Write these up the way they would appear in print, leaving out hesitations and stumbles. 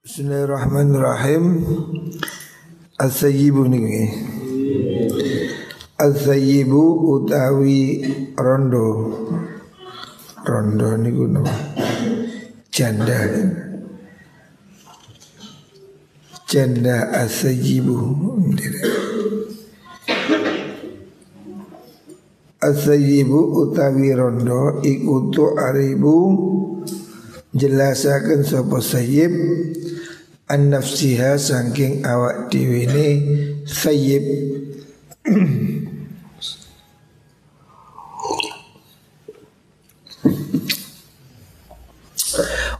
Bismillahirrahmanirrahim. Al-thayyibu niki. Al-thayyibu utawi rondo. Rondo niku nama janda. Janda al-thayyibu. Al-thayyibu utawi rondo iku tu'aribu jelasaken sapa sayyib an-nafsiha saking awak dhewe ne sayyib.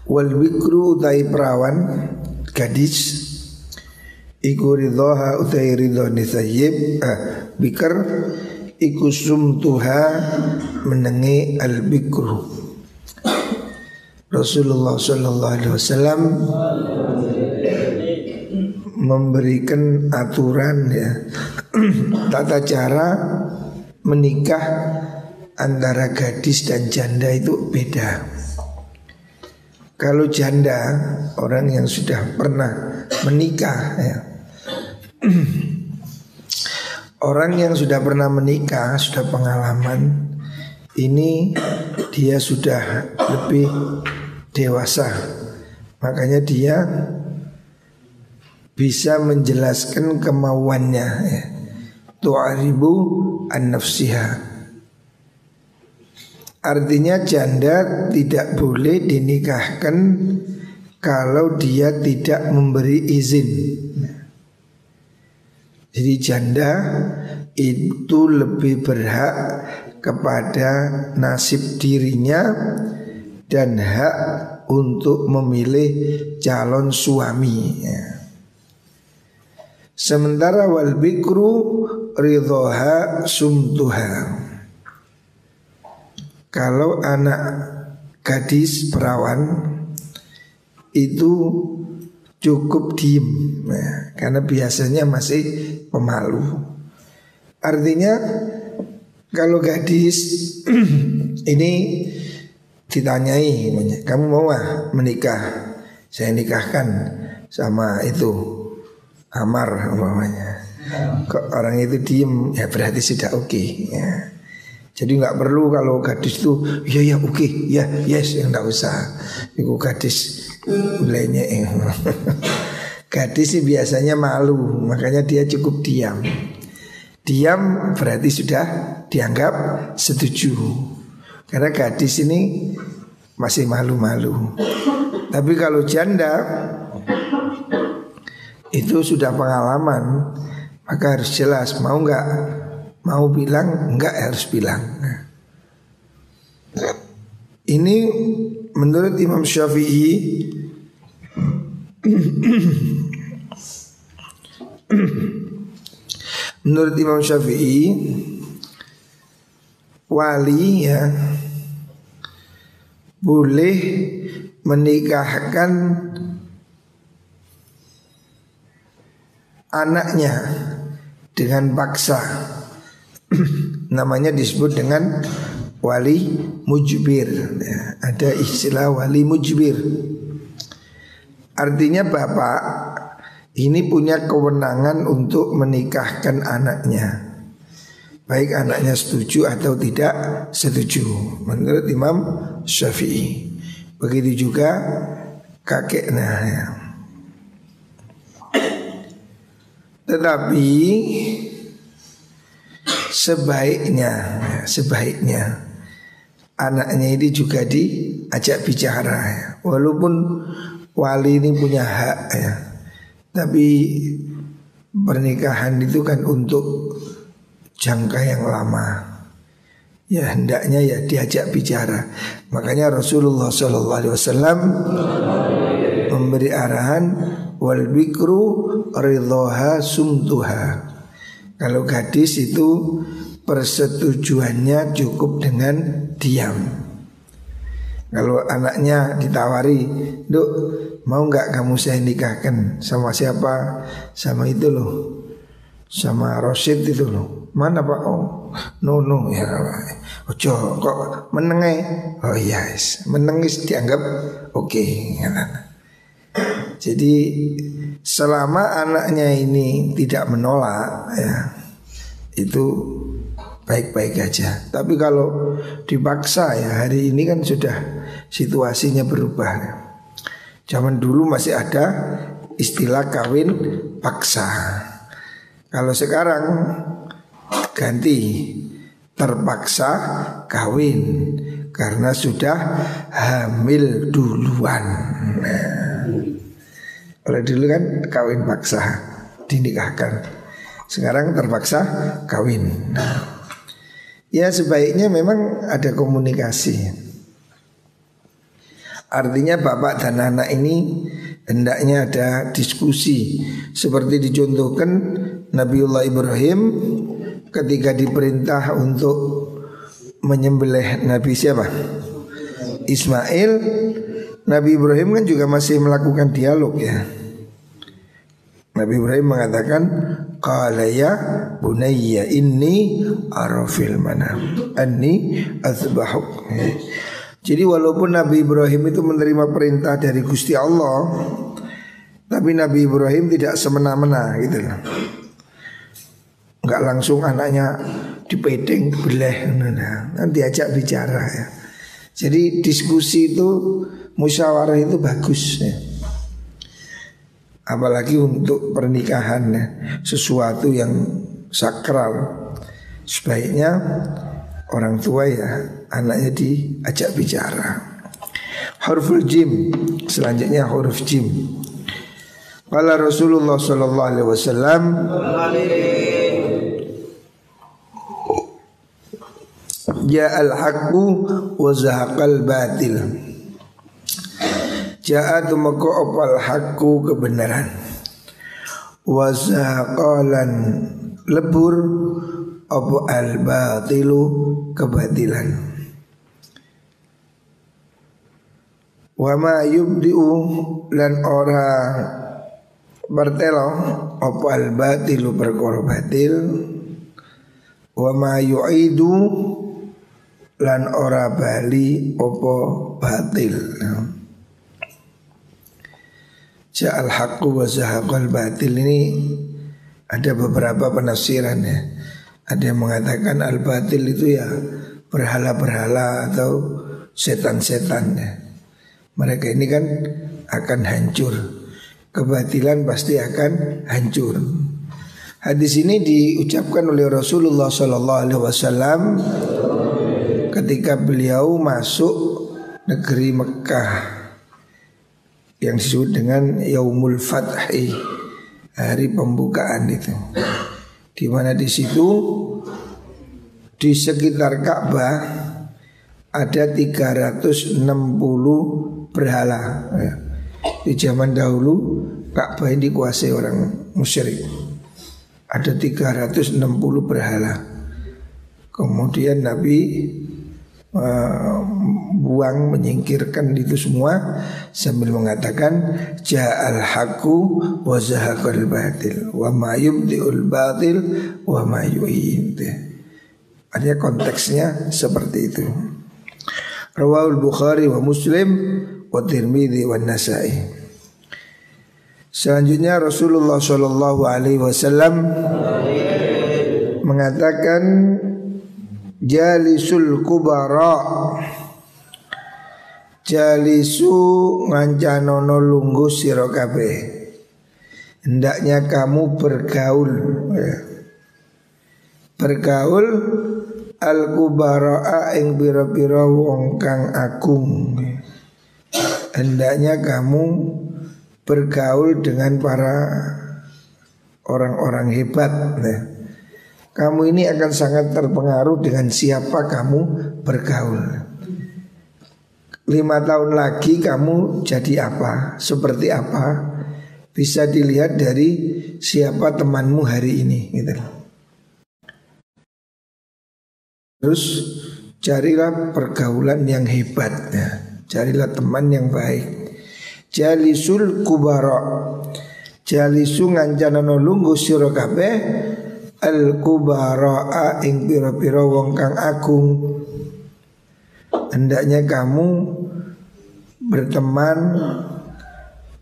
Wal bikru utai perawan gadis iku ridhoha utai ridhoni sayyib bikr iku sumtuha menengi al bikru. Rasulullah sallallahu alaihi wasallam memberikan aturan ya tata cara menikah antara gadis dan janda itu beda. Kalau janda orang yang sudah pernah menikah ya. Orang yang sudah pernah menikah, sudah pengalaman, ini dia sudah lebih dewasa. Makanya dia bisa menjelaskan kemauannya ya. Tu'aribu an-nafsiha. Artinya janda tidak boleh dinikahkan kalau dia tidak memberi izin. Jadi janda itu lebih berhak kepada nasib dirinya dan hak untuk memilih calon suami ya. Sementara wal bikru ridhoha sumtuha. Kalau anak gadis perawan itu cukup diem ya, karena biasanya masih pemalu. Artinya kalau gadis ini ditanyai, kamu mau menikah? Saya nikahkan sama itu Amar umpamanya. Kok orang itu diem ya berarti sudah oke ya. Jadi nggak perlu kalau gadis itu ya oke ya yes yang nggak usah. Itu gadis lainnya gadis sih biasanya malu, makanya dia cukup diam. Diam berarti sudah dianggap setuju. Karena gadis ini masih malu-malu. Tapi kalau janda itu sudah pengalaman, maka harus jelas mau nggak, mau bilang enggak harus bilang. Ini menurut Imam Syafi'i menurut Imam Syafi'i wali ya boleh menikahkan anaknya dengan paksa. Namanya disebut dengan wali mujbir ya, ada istilah wali mujbir. Artinya bapak ini punya kewenangan untuk menikahkan anaknya, baik anaknya setuju atau tidak setuju, menurut Imam Syafi'i. Begitu juga kakeknya ya. Tetapi sebaiknya anaknya ini juga diajak bicara ya. Walaupun wali ini punya hak ya, tapi pernikahan itu kan untuk jangka yang lama. Ya hendaknya ya diajak bicara. Makanya Rasulullah SAW memberi arahan wal bikru ridhoha sumtuha. Kalau gadis itu persetujuannya cukup dengan diam. Kalau anaknya ditawari, "Duk, mau nggak kamu saya nikahkan sama siapa? Sama itu loh, sama Rosid itu loh." "Mana Pak?" "Oh, no ya." "Ojo kok menengai?" "Oh yes, menengis dianggap oke. Jadi selama anaknya ini tidak menolak ya, itu baik-baik aja. Tapi kalau dipaksa ya, hari ini kan sudah situasinya berubah. Zaman dulu masih ada istilah kawin paksa. Kalau sekarang ganti terpaksa kawin karena sudah hamil duluan. Nah, kalau dulu kan kawin paksa dinikahkan, sekarang terpaksa kawin. Nah, ya sebaiknya memang ada komunikasi. Artinya bapak dan anak ini hendaknya ada diskusi. Seperti dicontohkan Nabiullah Ibrahim ketika diperintah untuk menyembelih Nabi siapa? Ismail. Nabi Ibrahim kan juga masih melakukan dialog ya. Nabi Ibrahim mengatakan, qala ya bunayya inni arafil manam anni azbahuk. Jadi walaupun Nabi Ibrahim itu menerima perintah dari Gusti Allah, tapi Nabi Ibrahim tidak semena-mena gitu loh. Enggak langsung anaknya dipedeng beleh, nanti ajak bicara ya. Jadi diskusi itu, musyawarah itu bagus ya. Apalagi untuk pernikahan ya, sesuatu yang sakral. Sebaiknya orang tua ya anaknya diajak bicara. Huruful jim, selanjutnya huruf jim. Qala Rasulullah sallallahu alaihi wasallam, ja'al haqqu wa zahaqal batil. Ja'atu maka opal haqqu kebenaran, wa zahaqalan lebur apa al batilu kebatilan. Wa ma yubdi'u lan ora bertelo apa al batilu perkara batil. Wa ma yu'idu lan ora bali apa batil. Ja'al haqqu wa zahaqal batil ini ada beberapa penafsiran ya. Ada yang mengatakan al-batil itu ya berhala-berhala atau setan-setan ya. Mereka ini kan akan hancur. Kebatilan pasti akan hancur. Hadis ini diucapkan oleh Rasulullah SAW ketika beliau masuk negeri Mekah yang disebut dengan Yaumul Fathi, hari pembukaan itu. Di mana di situ di sekitar Ka'bah ada 360 berhala. Di zaman dahulu Ka'bah ini dikuasai orang musyrik. Ada 360 berhala. Kemudian Nabi buang, menyingkirkan itu semua sambil mengatakan ja'al haqqu wa zahaqal batil wa ma yubdi'ul batil wa ma yu'id. Artinya konteksnya seperti itu. Rawahul Bukhari wa Muslim wa Tirmidzi wa Nasa'i. Selanjutnya Rasulullah sallallahu alaihi wasallam mengatakan jalisul kubara, jalisu ngancanono lungguh sira kabeh, hendaknya kamu bergaul ya. Bergaul al kubara ing pira-pira wong kang agung. Hendaknya kamu bergaul dengan para orang-orang hebat ya. Kamu ini akan sangat terpengaruh dengan siapa kamu bergaul. 5 tahun lagi kamu jadi apa, seperti apa, bisa dilihat dari siapa temanmu hari ini gitu. Terus carilah pergaulan yang hebat ya. Carilah teman yang baik. Jalisul kubara, jalisu ngancanono lungguh sira kabeh al-kubara'a ing pira-pira wong kang agung. Hendaknya kamu berteman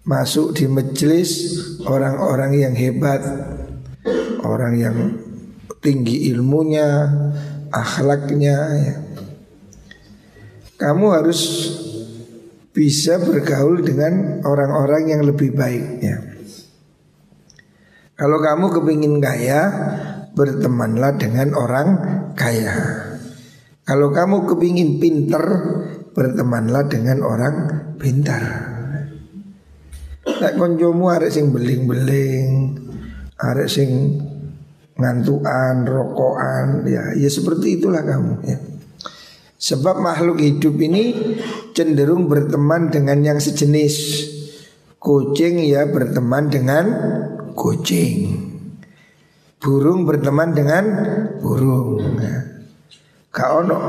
masuk di majelis orang-orang yang hebat, orang yang tinggi ilmunya, akhlaknya ya. Kamu harus bisa bergaul dengan orang-orang yang lebih baik ya. Kalau kamu kepingin kaya, bertemanlah dengan orang kaya. Kalau kamu kepingin pinter, bertemanlah dengan orang pintar. Nek koncomu arek sing beling-beling, arek sing ngantukan, rokokan, ya seperti itulah kamu ya. Sebab makhluk hidup ini cenderung berteman dengan yang sejenis. Kucing ya berteman dengan kucing, burung berteman dengan burung. Gak ono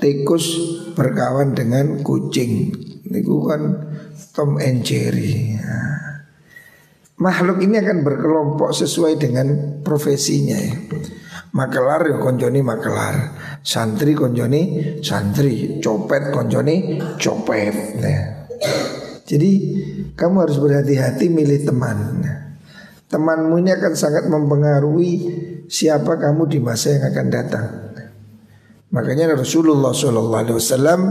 tikus berkawan dengan kucing. Itu kan Tom and Jerry ya. Makhluk ini akan berkelompok sesuai dengan profesinya ya. Makelar ya konjoni makelar, santri konjoni santri, copet konjoni copet ya. Jadi kamu harus berhati-hati milih teman. Temanmu ini akan sangat mempengaruhi siapa kamu di masa yang akan datang. Makanya Rasulullah SAW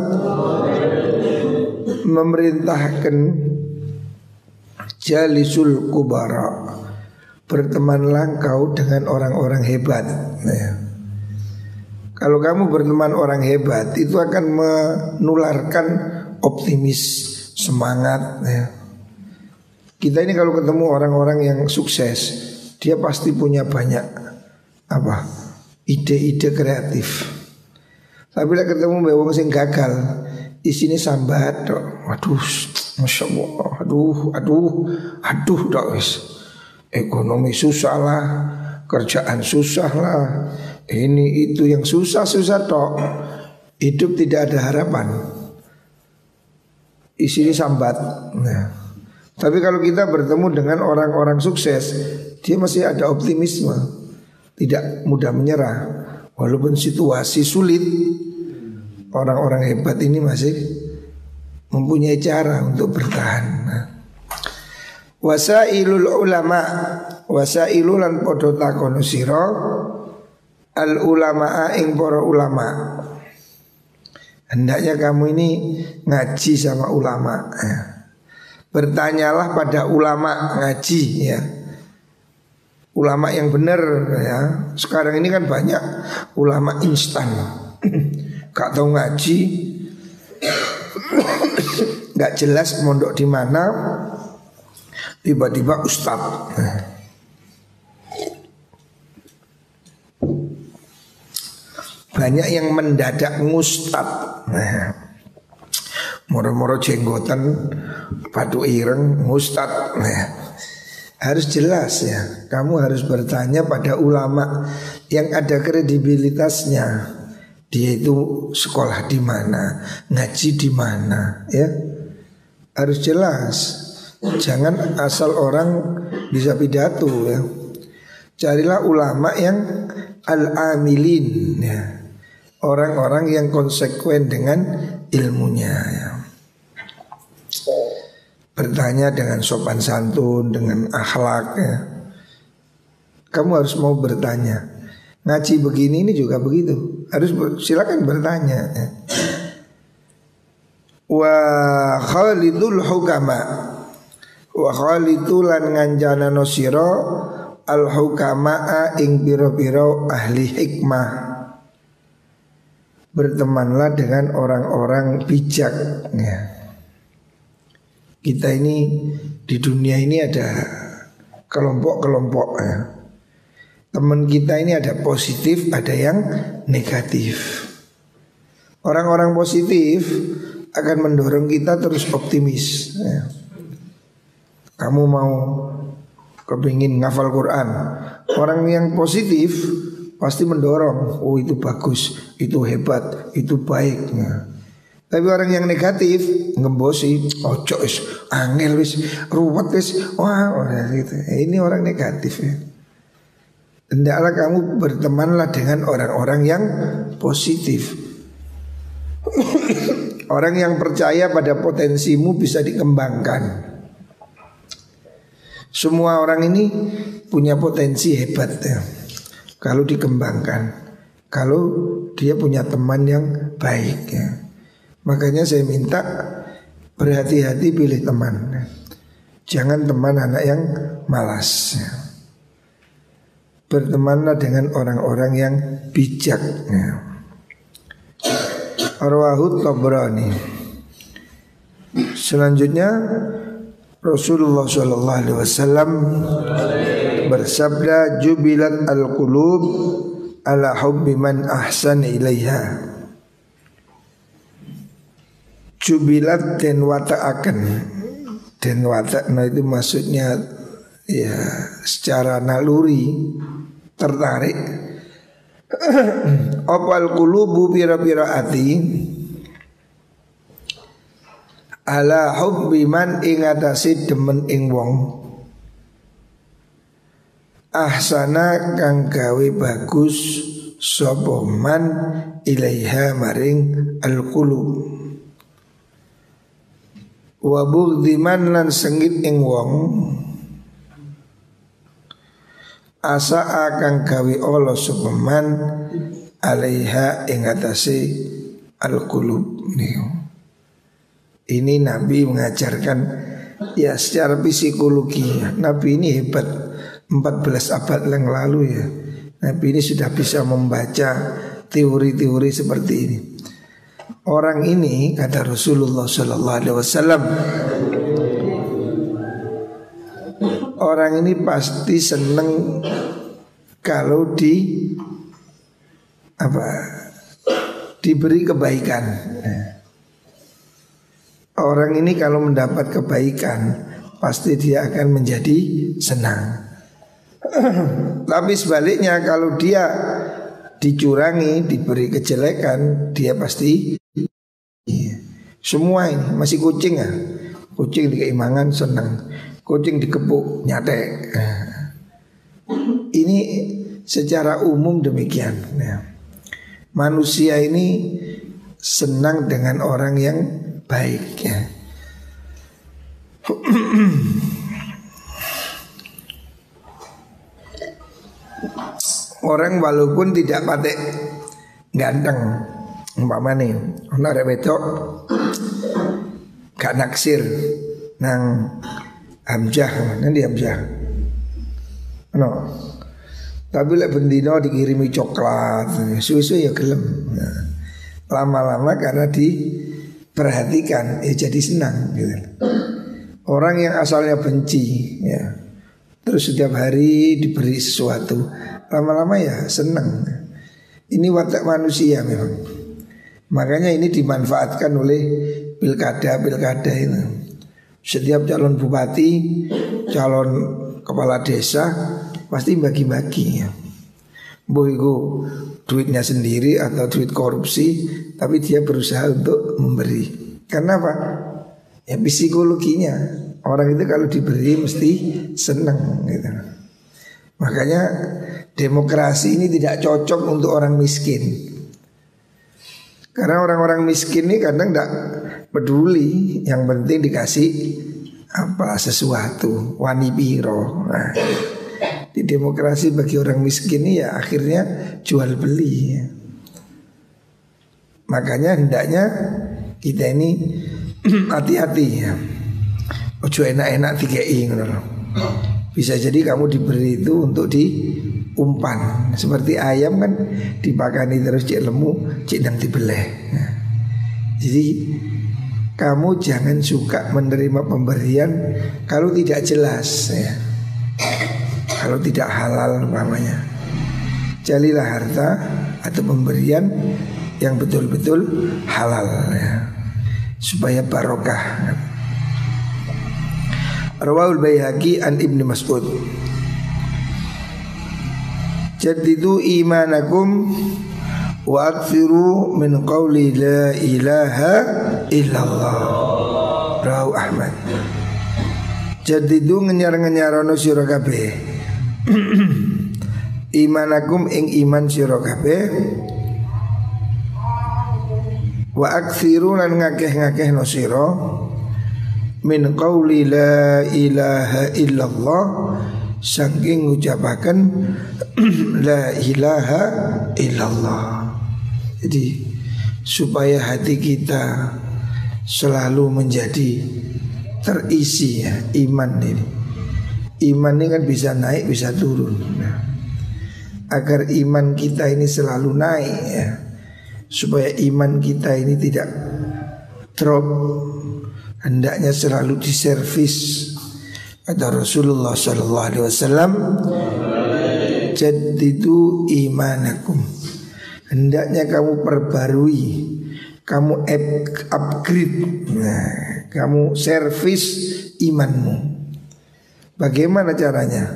memerintahkan jalisul kubara, bertemanlah engkau dengan orang-orang hebat ya. Kalau kamu berteman orang hebat, itu akan menularkan optimis, semangat ya. Kita ini kalau ketemu orang-orang yang sukses, dia pasti punya banyak ide-ide kreatif. Tapi kalau ketemu wong sing gagal, isine sambat tok. Waduh, Masya Allah, aduh tok wis. Ekonomi susah lah, kerjaan susah lah, ini itu yang susah-susah tok. Hidup tidak ada harapan. Isine sambat. Nah, tapi kalau kita bertemu dengan orang-orang sukses, dia masih ada optimisme, tidak mudah menyerah. Walaupun situasi sulit, orang-orang hebat ini masih mempunyai cara untuk bertahan. Wasailul ulama, wasailulan podo takono sira al ulama ing para ulama. Hendaknya kamu ini ngaji sama ulama ya. Bertanyalah pada ulama ngaji ya. Ulama yang benar ya. Sekarang ini kan banyak ulama instan. Gak tahu ngaji, gak jelas mondok di mana, tiba-tiba ustaz. Banyak yang mendadak ngustad. Moro-moro jenggotan, padu ireng, ngustad. Harus jelas ya. Kamu harus bertanya pada ulama yang ada kredibilitasnya. Dia itu sekolah di mana, ngaji di mana, ya. Harus jelas. Jangan asal orang bisa pidato ya. Carilah ulama yang al-amilin ya. Orang-orang yang konsekuen dengan ilmunya ya. Bertanya dengan sopan santun, dengan akhlak ya. Kamu harus mau bertanya. Ngaji begini ini juga begitu. Harus silakan bertanya ya. Wa khalidul hukama, wa khalidulan nganjana nosiro al hukama'a ing biro-biro ahli hikmah. Bertemanlah dengan orang-orang bijak ya. Kita ini di dunia ini ada kelompok-kelompok ya. Teman kita ini ada positif, ada yang negatif. Orang-orang positif akan mendorong kita terus optimis ya. Kamu mau kepingin ngafal Quran, orang yang positif pasti mendorong, oh itu bagus, itu hebat, itu baik ya. Tapi orang yang negatif ngembosi, ojo wis, angel wis, ruwet wis, wah gitu. Ini orang negatif ya. Hendaklah kamu bertemanlah dengan orang-orang yang positif. Orang yang percaya pada potensimu bisa dikembangkan. Semua orang ini punya potensi hebat ya, kalau dikembangkan, kalau dia punya teman yang baik ya. Makanya saya minta berhati-hati pilih teman. Jangan teman anak yang malas ya. Bertemanlah dengan orang-orang yang bijak ya. Rawahut Tabrani. Selanjutnya Rasulullah SAW bersabda, jubilat al-qulub ala hubbi man ahsan ilaiha. Jubilat dan wata'akan. Dan wata'na itu maksudnya ya secara naluri tertarik. Opal qulubu pira-pira ati ala hubbi man ing atase demen ing wong ahsana kang gawe bagus sapa man ilaiha maring al-qulub wa bughdiman lan sengit ing wong asa akan gawe Allah subhaman alaiha ing atase al-qulub niku. Ini Nabi mengajarkan ya secara psikologi. Nabi ini hebat, 14 abad yang lalu ya. Nabi ini sudah bisa membaca teori-teori seperti ini. Orang ini kata Rasulullah SAW, orang ini pasti seneng kalau diberi kebaikan. Orang ini kalau mendapat kebaikan pasti dia akan menjadi senang. Tapi sebaliknya kalau dia dicurangi, diberi kejelekan, dia pasti semua ini masih kucing ya. Kucing dikeimangan senang, kucing dikepuk nyatek. Ini secara umum demikian ya. Manusia ini senang dengan orang yang baik ya. Orang walaupun tidak patek ganteng, umpamane ana arek wedok gak naksir nang Hamzah, nanti Hamzah. No. Tapi lek bendino dikirimi coklat, suwe-suwe ya gelem. Nah, lama-lama karena diperhatikan ya jadi senang gitu. Orang yang asalnya benci ya, terus setiap hari diberi sesuatu, lama-lama ya senang. Ini watak manusia memang. Makanya ini dimanfaatkan oleh pilkada itu. Setiap calon bupati, calon kepala desa pasti bagi-bagi ya. Boiku duitnya sendiri atau duit korupsi, tapi dia berusaha untuk memberi. Karena apa? Ya psikologinya orang itu kalau diberi mesti senang gitu. Makanya demokrasi ini tidak cocok untuk orang miskin. Karena orang-orang miskin ini kadang tidak peduli, yang penting dikasih apa sesuatu, wani piro. Nah, di demokrasi bagi orang miskin ini ya akhirnya jual beli ya. Makanya hendaknya kita ini hati-hati ya. Ojo enak-enak dikei ngono. Bisa jadi kamu diberi itu untuk diumpan. Seperti ayam kan dipakani terus cek lemu, cek nang dibeleh. Nah, jadi kamu jangan suka menerima pemberian kalau tidak jelas ya. Kalau tidak halal umpamanya. Carilah harta atau pemberian yang betul-betul halal ya, supaya barokah. Rawahul Baihaqi an Ibnu Mas'ud. Jaddidu imanakum wa akthiru min qawli la ilaha illallah. Rawahu Ahmad. Jaddidu ngenyar-ngenyarono sira kabeh. Imanakum ing iman sira kabeh. Wa akthiru lan ngakeh-ngakehno sira min qauli la ilaha illallah, saking ngucapaken la ilaha illallah. Jadi supaya hati kita selalu menjadi terisi ya, iman ini. Iman ini kan bisa naik bisa turun. Nah, agar iman kita ini selalu naik ya, supaya iman kita ini tidak drop, hendaknya selalu diservis. Kata Rasulullah SAW, jaddidu imanakum, hendaknya kamu perbarui, kamu upgrade, nah, kamu servis imanmu. Bagaimana caranya?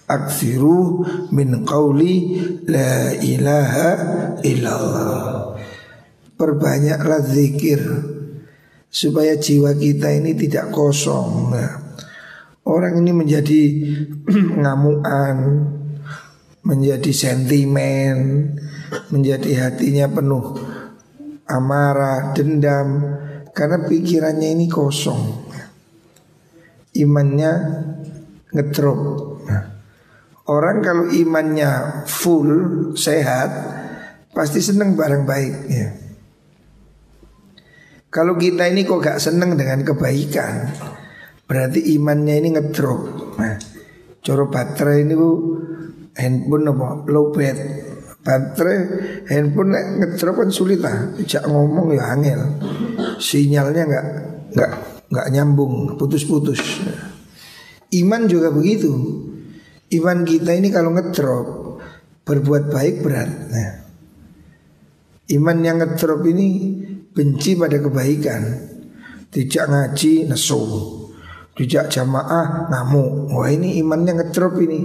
Aktsiru min qauli la ilaha illallah. Perbanyaklah zikir supaya jiwa kita ini tidak kosong. Nah, orang ini menjadi ngamuan, menjadi sentimen, menjadi hatinya penuh amarah, dendam, karena pikirannya ini kosong, imannya ngedrop. Nah, orang kalau imannya full, sehat, pasti seneng barang baik ya. Kalau kita ini kok gak seneng dengan kebaikan, berarti imannya ini ngedrop. Nah, coro baterai ini handphone apa? Low bat. Baterai handphone ngedrop kan sulit lah. Jak ngomong ya angel. Sinyalnya nggak nyambung, putus-putus. Iman juga begitu. Iman kita ini kalau ngedrop, berbuat baik berat. Nah, iman yang ngedrop ini benci pada kebaikan, tidak ngaji nesu, tidak jamaah ngamuk. Wah, ini imannya ngedrop ini.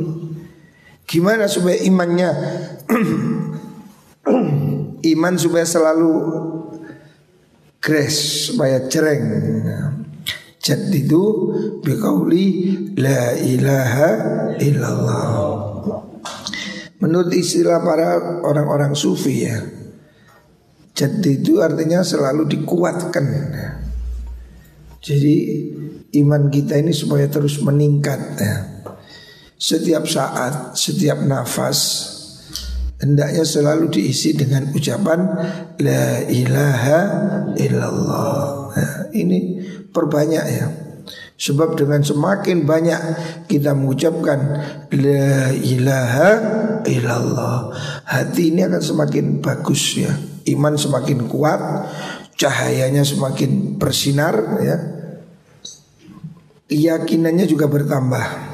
Gimana supaya imannya iman supaya selalu grace, supaya cereng. Jaddidu biqauli la ilaha illallah. Menurut istilah para orang-orang sufi ya, jaddidu artinya selalu dikuatkan. Jadi iman kita ini supaya terus meningkat ya. Setiap saat, setiap nafas hendaknya selalu diisi dengan ucapan la ilaha illallah. Nah, ini perbanyak ya. Sebab dengan semakin banyak kita mengucapkan la ilaha illallah, hati ini akan semakin bagus ya. Iman semakin kuat, cahayanya semakin bersinar ya. Keyakinannya juga bertambah.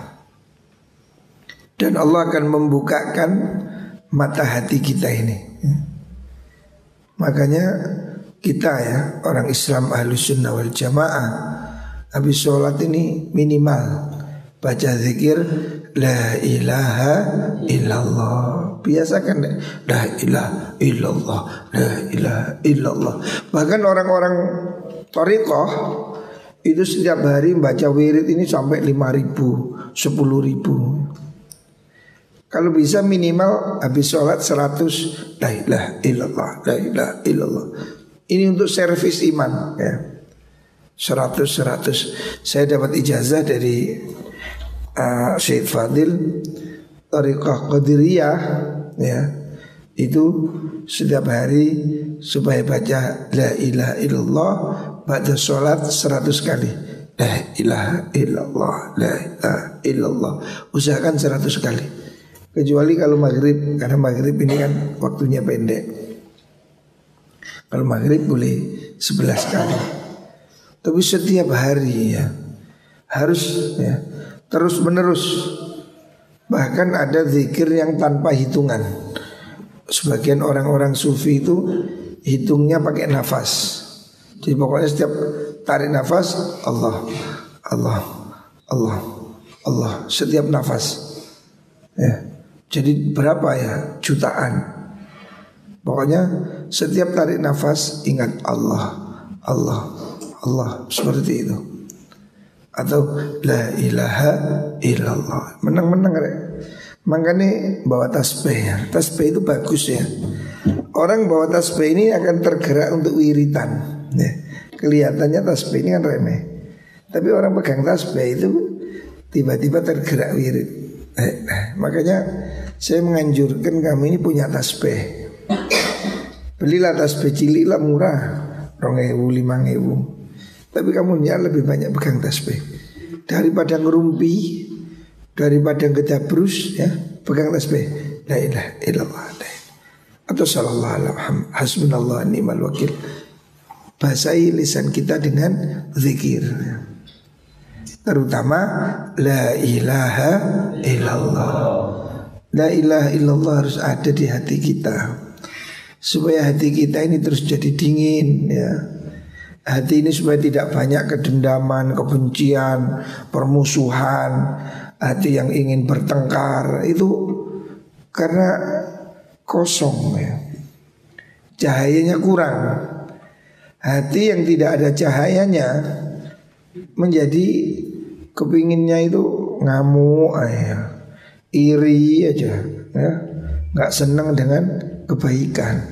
Dan Allah akan membukakan mata hati kita ini. Makanya kita ya, orang Islam Ahlus Sunnah wal Jamaah, habis sholat ini minimal baca zikir la ilaha illallah. Biasakan la ilaha illallah, la ilaha illallah. Bahkan orang-orang thariqah itu setiap hari membaca wirid ini sampai 5.000, 10.000. Kalau bisa minimal habis sholat 100 la ilaha illallah, la ilaha illallah. Ini untuk servis iman ya. 100. Saya dapat ijazah dari Syed Fadil Thariqah Qadiriyah ya. Itu setiap hari supaya baca la ilaha illallah pada sholat 100 kali. La ilaha illallah, la ilaha illallah. Usahakan 100 kali. Kecuali kalau maghrib, karena maghrib ini kan waktunya pendek. Kalau maghrib boleh 11 kali. Tapi setiap hari ya harus ya terus menerus. Bahkan ada zikir yang tanpa hitungan. Sebagian orang-orang sufi itu hitungnya pakai nafas. Jadi pokoknya setiap tarik nafas Allah, Allah, Allah, Allah setiap nafas. Ya. Jadi berapa ya? Jutaan. Pokoknya setiap tarik nafas ingat Allah, Allah, Allah, seperti itu. Atau la ilaha illallah. Menang-menang rek. Makanya bawa tasbih ya. Tasbih itu bagus ya. Orang bawa tasbih ini akan tergerak untuk wiritan ya. Kelihatannya tasbih ini kan remeh, Tapi orang pegang tasbih itu tiba-tiba tergerak wirid. Makanya saya menganjurkan kami ini punya tasbih. Belilah tasbih cilik lah, murah, 2.000, 5.000. Tapi kamu lebih banyak pegang tasbih daripada ngerumpi, daripada ngedabrus ya, pegang tasbih. La ilaha illallah. Atau sallallahu alaihi wasallam, hasbunallah ni'mal wakil. Basahi lisan kita dengan zikir. Terutama la ilaha illallah. La ilaha illallah harus ada di hati kita, supaya hati kita ini terus jadi dingin ya. Hati ini supaya tidak banyak kedendaman, kebencian, permusuhan. Hati yang ingin bertengkar itu karena kosong ya, cahayanya kurang. Hati yang tidak ada cahayanya menjadi kepinginnya itu ngamuk ya, iri aja ya, nggak senang dengan kebaikan.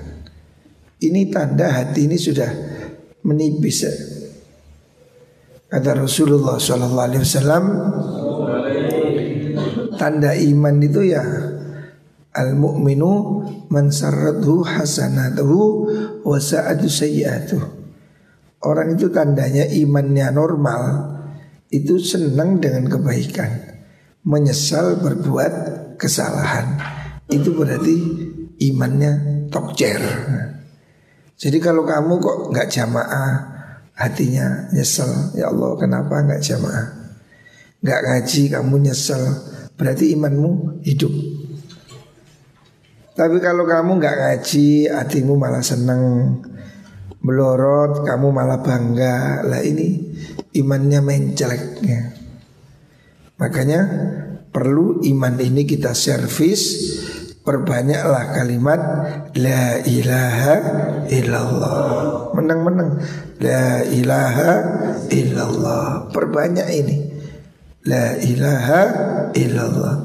Ini tanda hati ini sudah menipis ya. Kata Rasulullah SAW, tanda iman itu ya al-mu'minu man sarrathu hasanatuhu wa sa'atu sayyi'atuh. Orang itu tandanya imannya normal, itu senang dengan kebaikan, menyesal berbuat kesalahan. Itu berarti imannya top chair. Jadi kalau kamu kok nggak jamaah, hatinya nyesel, ya Allah kenapa nggak jamaah? Nggak ngaji kamu nyesel, berarti imanmu hidup. Tapi kalau kamu nggak ngaji, hatimu malah seneng, melorot, kamu malah bangga, lah ini imannya mencelek ya. Makanya perlu iman ini kita servis. Perbanyaklah kalimat la ilaha illallah. Menang-menang la ilaha illallah. Perbanyak ini la ilaha illallah,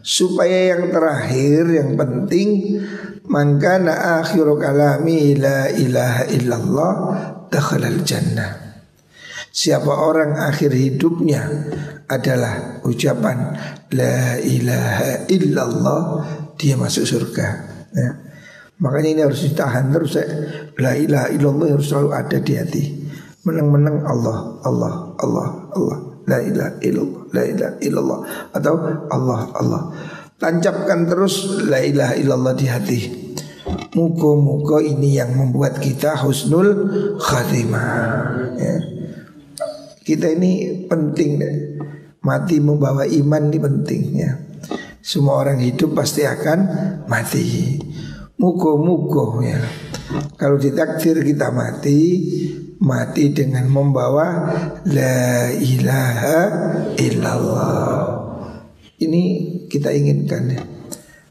supaya yang terakhir, yang penting, man kana akhiru kalami la ilaha illallah dakhalal jannah. Siapa orang akhir hidupnya adalah ucapan la ilaha illallah, dia masuk surga ya. Makanya ini harus ditahan terus ya. La ilaha illallah harus selalu ada di hati. Menang-menang Allah, Allah, Allah, Allah. La ilaha illallah, la ilaha illallah, atau Allah, Allah. Tancapkan terus la ilaha illallah di hati. Muka-muka ini yang membuat kita husnul khatimah ya. Kita ini penting deh. Mati membawa iman ini penting ya. Semua orang hidup pasti akan mati. Muka-muka ya. Kalau ditakdir kita mati, mati dengan membawa la ilaha illallah. Ini kita inginkan ya.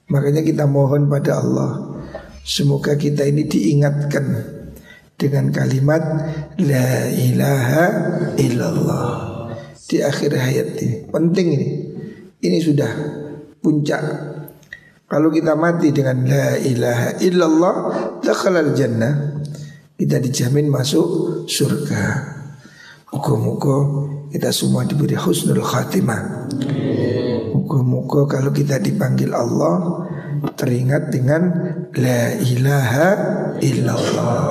Makanya kita mohon pada Allah, semoga kita ini diingatkan dengan kalimat la ilaha illallah di akhir hayat ini. Penting ini. Ini sudah puncak. Kalau kita mati dengan la ilaha illallah dakhalal jannah, kita dijamin masuk surga. Muka-muka kita semua diberi husnul khatimah. Muka-muka kalau kita dipanggil Allah teringat dengan la ilaha illallah.